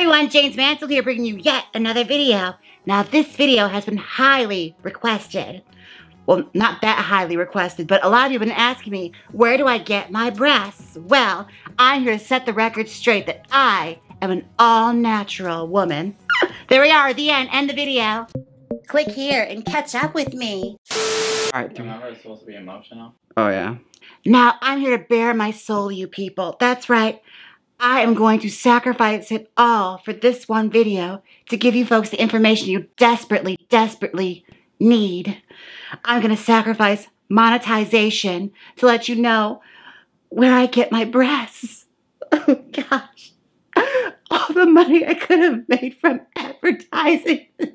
everyone, Jaymes Mansfield here bringing you yet another video. Now this video has been highly requested. Well, not that highly requested, but a lot of you have been asking me, where do I get my breasts? Well, I'm here to set the record straight that I am an all-natural woman. There we are, the end the video. Click here and catch up with me. Alright, remember it's supposed to be emotional? Oh yeah. Now I'm here to bare my soul, you people. That's right. I am going to sacrifice it all for this one video to give you folks the information you desperately, desperately need. I'm going to sacrifice monetization to let you know where I get my breasts. Oh gosh. All the money I could have made from advertising this.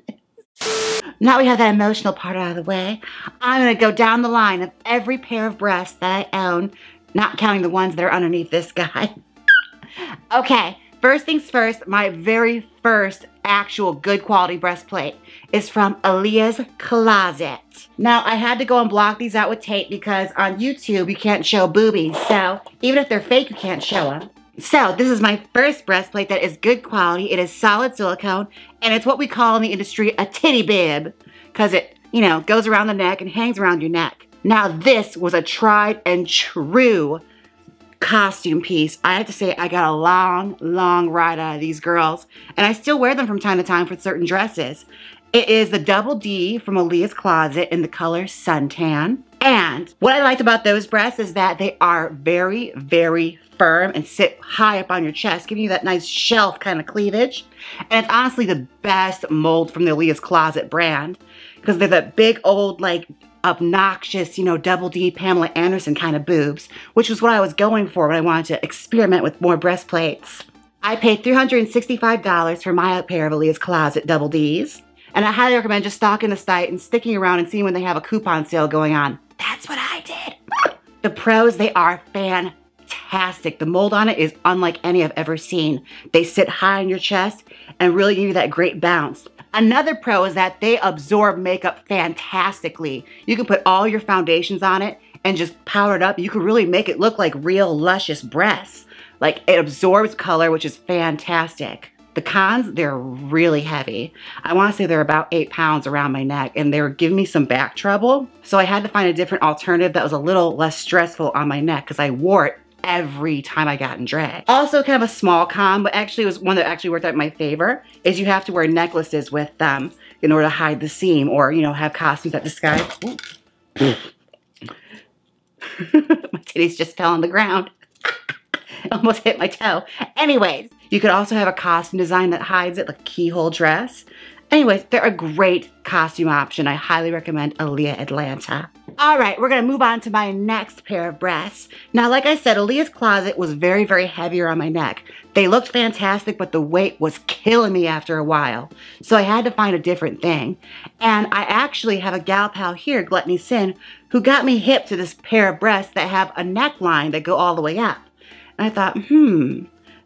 Now we have that emotional part out of the way, I'm going to go down the line of every pair of breasts that I own, not counting the ones that are underneath this guy. Okay, first things first, my very first actual good quality breastplate is from ELEAS Closet. Now, I had to go and block these out with tape because on YouTube you can't show boobies, so even if they're fake, you can't show them. So, this is my first breastplate that is good quality. It is solid silicone, and it's what we call in the industry a titty bib, because it, you know, goes around the neck and hangs around your neck. Now, this was a tried and true costume piece. I have to say I got a long ride out of these girls, and I still wear them from time to time for certain dresses. It is the Double D from ELEAS Closet in the color Suntan. And what I liked about those breasts is that they are very, very firm and sit high up on your chest, giving you that nice shelf kind of cleavage. And it's honestly the best mold from the ELEAS Closet brand, because they're that big old, like, obnoxious, you know, Double D Pamela Anderson kind of boobs, which was what I was going for when I wanted to experiment with more breastplates. I paid $365 for my pair of ELEAS Closet Double Ds, and I highly recommend just stalking the site and sticking around and seeing when they have a coupon sale going on. That's what I did. The pros, they are fantastic. The mold on it is unlike any I've ever seen. They sit high on your chest and really give you that great bounce. Another pro is that they absorb makeup fantastically. You can put all your foundations on it and just powder it up. You can really make it look like real luscious breasts. Like, it absorbs color, which is fantastic. The cons, they're really heavy. I want to say they're about 8 pounds around my neck, and they were giving me some back trouble. So I had to find a different alternative that was a little less stressful on my neck because I wore it every time I got in drag. Also kind of a small con, but actually was one that actually worked out in my favor, is you have to wear necklaces with them in order to hide the seam, or, you know, have costumes that disguise. My titties just fell on the ground. Almost hit my toe. Anyways, you could also have a costume design that hides it, like a keyhole dress. Anyways, they're a great costume option. I highly recommend ELEAS Atlanta. All right, we're gonna move on to my next pair of breasts. Now, like I said, ELEAS Closet was very, very heavier on my neck. They looked fantastic, but the weight was killing me after a while. So I had to find a different thing. And I actually have a gal pal here, Gluttony Sin, who got me hip to this pair of breasts that have a neckline that go all the way up. And I thought,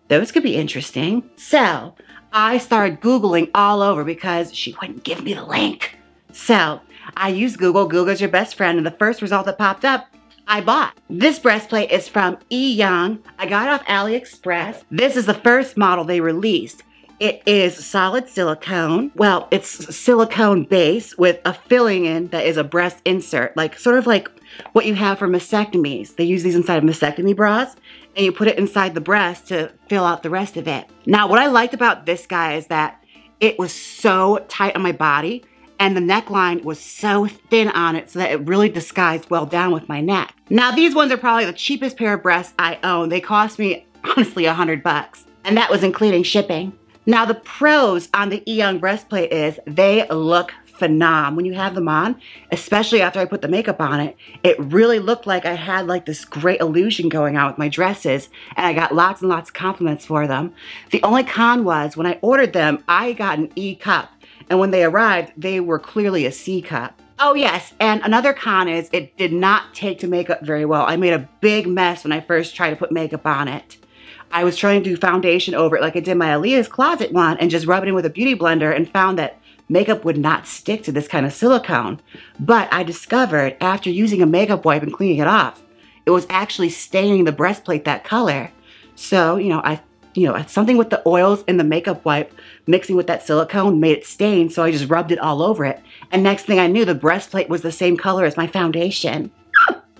those could be interesting. So I started Googling all over because she wouldn't give me the link. So I used Google. Google's your best friend, and the first result that popped up, I bought. This breastplate is from E Young. I got it off AliExpress. This is the first model they released. It is solid silicone. Well, it's silicone base with a filling in that is a breast insert, like sort of like what you have for mastectomies. They use these inside of mastectomy bras, and you put it inside the breast to fill out the rest of it. Now, what I liked about this guy is that it was so tight on my body, and the neckline was so thin on it so that it really disguised well down with my neck. Now, these ones are probably the cheapest pair of breasts I own. They cost me, honestly, $100, and that was including shipping. Now, the pros on the E Young breastplate is they look phenomenal. When you have them on, especially after I put the makeup on it, it really looked like I had like this great illusion going on with my dresses, and I got lots and lots of compliments for them. The only con was when I ordered them, I got an E cup, and when they arrived, they were clearly a C cup. Oh yes, and another con is it did not take to makeup very well. I made a big mess when I first tried to put makeup on it. I was trying to do foundation over it like I did my ELEAS Closet one and just rub it in with a beauty blender, and found that makeup would not stick to this kind of silicone. But I discovered after using a makeup wipe and cleaning it off, it was actually staining the breastplate that color. So, you know, I something with the oils in the makeup wipe mixing with that silicone made it stain, so I just rubbed it all over it. And next thing I knew, the breastplate was the same color as my foundation.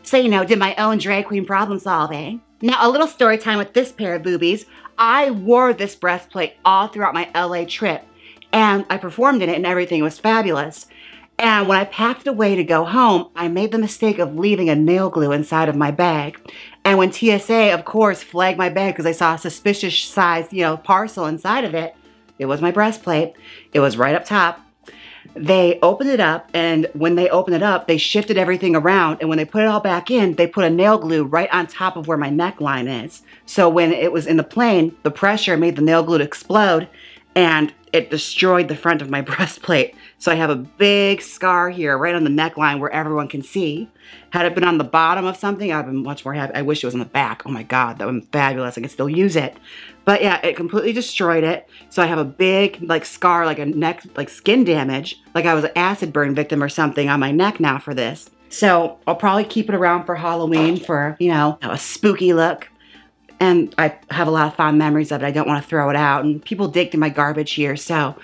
So, did my own drag queen problem solving. Now, a little story time with this pair of boobies. I wore this breastplate all throughout my LA trip, and I performed in it and everything was fabulous. And when I packed it away to go home, I made the mistake of leaving a nail glue inside of my bag. And when TSA, of course, flagged my bag because I saw a suspicious size, parcel inside of it, it was my breastplate. It was right up top. They opened it up, and when they opened it up, they shifted everything around, and when they put it all back in, they put a nail glue right on top of where my neckline is. So when it was in the plane, the pressure made the nail glue explode, and it destroyed the front of my breastplate. So I have a big scar here right on the neckline where everyone can see. Had it been on the bottom of something, I'd been much more happy. I wish it was on the back. Oh my God, that would be fabulous. I could still use it. But yeah, it completely destroyed it. So I have a big scar, like a neck, skin damage. Like I was an acid burn victim or something on my neck now for this. So I'll probably keep it around for Halloween for, a spooky look. And I have a lot of fond memories of it. I don't want to throw it out. And people dig through my garbage here, so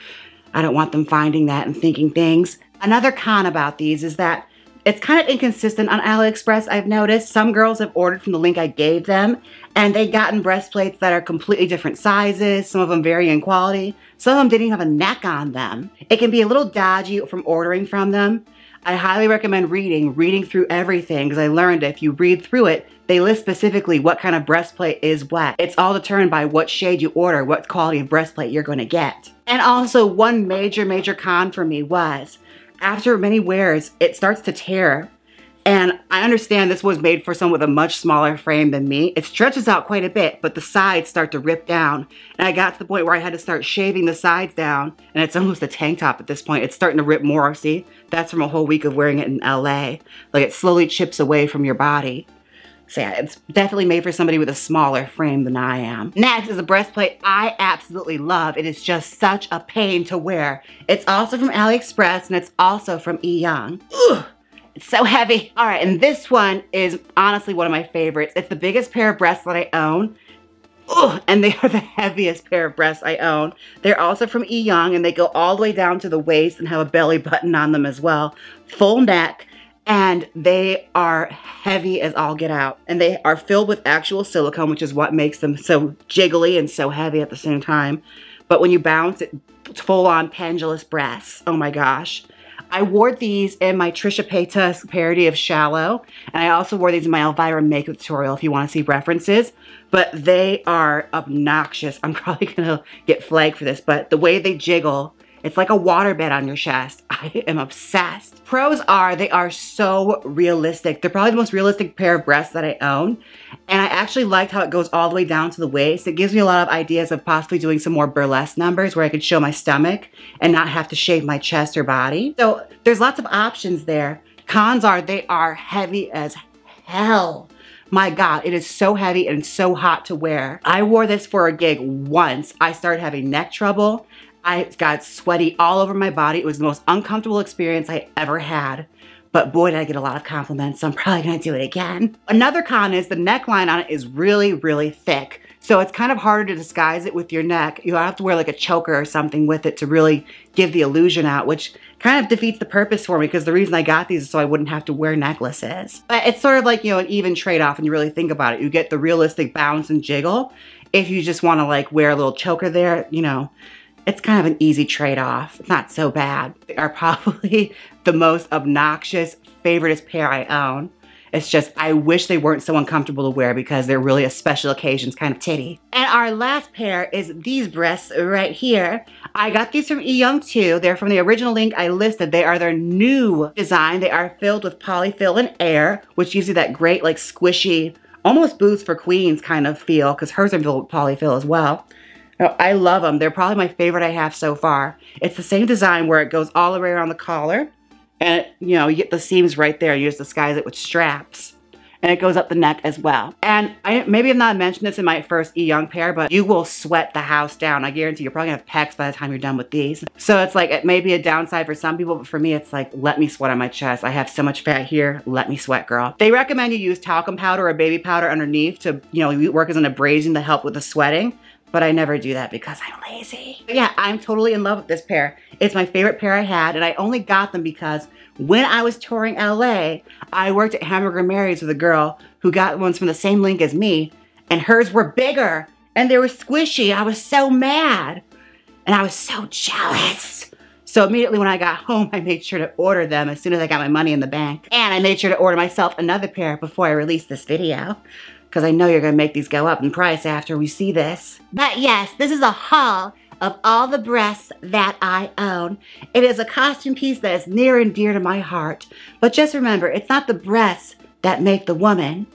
I don't want them finding that and thinking things. Another con about these is that it's kind of inconsistent on AliExpress, I've noticed. Some girls have ordered from the link I gave them, and they've gotten breastplates that are completely different sizes. Some of them vary in quality. Some of them didn't even have a neck on them. It can be a little dodgy from ordering from them. I highly recommend reading through everything, because I learned if you read through it, they list specifically what kind of breastplate is what. It's all determined by what shade you order, what quality of breastplate you're going to get. And also, one major con for me was, after many wears, it starts to tear. And I understand this was made for someone with a much smaller frame than me. It stretches out quite a bit, but the sides start to rip down. And I got to the point where I had to start shaving the sides down, and it's almost a tank top at this point. It's starting to rip more, see? That's from a whole week of wearing it in LA. Like, it slowly chips away from your body. So yeah, it's definitely made for somebody with a smaller frame than I am. Next is a breastplate I absolutely love. It is just such a pain to wear. It's also from AliExpress, and it's also from E. Young. Ugh. It's so heavy. All right, and this one is honestly one of my favorites. It's the biggest pair of breasts that I own. Ugh, and they are the heaviest pair of breasts I own. They're also from E. Young, and they go all the way down to the waist and have a belly button on them as well. Full neck, and they are heavy as all get out. And they are filled with actual silicone, which is what makes them so jiggly and so heavy at the same time. But when you bounce, it's full-on pendulous breasts. Oh my gosh. I wore these in my Trisha Paytas parody of Shallow, and I also wore these in my Elvira makeup tutorial if you want to see references, but they are obnoxious. I'm probably gonna get flagged for this, but the way they jiggle, it's like a waterbed on your chest. I am obsessed. Pros are, they are so realistic. They're probably the most realistic pair of breasts that I own. And I actually liked how it goes all the way down to the waist. It gives me a lot of ideas of possibly doing some more burlesque numbers where I could show my stomach and not have to shave my chest or body. So there's lots of options there. Cons are, they are heavy as hell. My God, it is so heavy and so hot to wear. I wore this for a gig once. I started having neck trouble. I got sweaty all over my body. It was the most uncomfortable experience I ever had. But boy, did I get a lot of compliments, so I'm probably gonna do it again. Another con is the neckline on it is really, really thick. So it's kind of harder to disguise it with your neck. You'll have to wear like a choker or something with it to really give the illusion out, which kind of defeats the purpose for me, because the reason I got these is so I wouldn't have to wear necklaces. But it's sort of like, an even trade-off when you really think about it. You get the realistic bounce and jiggle. If you just wanna wear a little choker there, it's kind of an easy trade-off. It's not so bad. They are probably the most obnoxious, favoriteest pair I own. It's just, I wish they weren't so uncomfortable to wear because they're really a special occasions kind of titty. And our last pair is these breasts right here. I got these from E. Young too. They're from the original link I listed. They are their new design. They are filled with polyfill and air, which gives you that great, squishy, almost boots for queens kind of feel, because hers are filled with polyfill as well. I love them. They're probably my favorite I have so far. It's the same design where it goes all the way around the collar, and you get the seams right there. You just disguise it with straps, and it goes up the neck as well. And maybe I've not mentioned this in my first E. Young pair, but you will sweat the house down. I guarantee you're probably gonna have pecs by the time you're done with these. So it's it may be a downside for some people, but for me it's let me sweat on my chest. I have so much fat here, let me sweat, girl. They recommend you use talcum powder or baby powder underneath to work as an abrasion to help with the sweating. but I never do that because I'm lazy. But yeah, I'm totally in love with this pair. It's my favorite pair I had, and I only got them because when I was touring LA, I worked at Hamburger Mary's with a girl who got ones from the same link as me, and hers were bigger, and they were squishy. I was so mad, and I was so jealous. So immediately when I got home, I made sure to order them as soon as I got my money in the bank. And I made sure to order myself another pair before I released this video, because I know you're gonna make these go up in price after we see this. But yes, this is a haul of all the breasts that I own. It is a costume piece that is near and dear to my heart. But just remember, it's not the breasts that make the woman.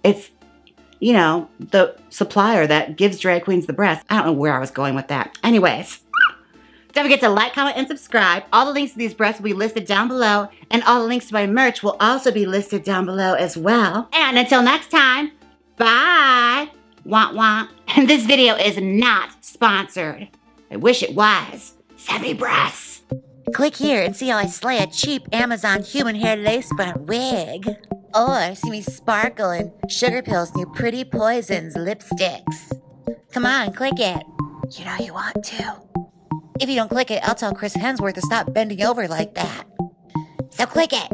It's, you know, the supplier that gives drag queens the breasts. I don't know where I was going with that. Anyways. Don't forget to like, comment, and subscribe. All the links to these breasts will be listed down below, and all the links to my merch will also be listed down below as well. And until next time, bye! Womp womp. And this video is not sponsored. I wish it was. Send me breasts. Click here and see how I slay a cheap Amazon human hair lace front wig. Or see me sparkle in Sugar Pill's new Pretty Poisons lipsticks. Come on, click it. You know you want to. If you don't click it, I'll tell Chris Hemsworth to stop bending over like that. So click it.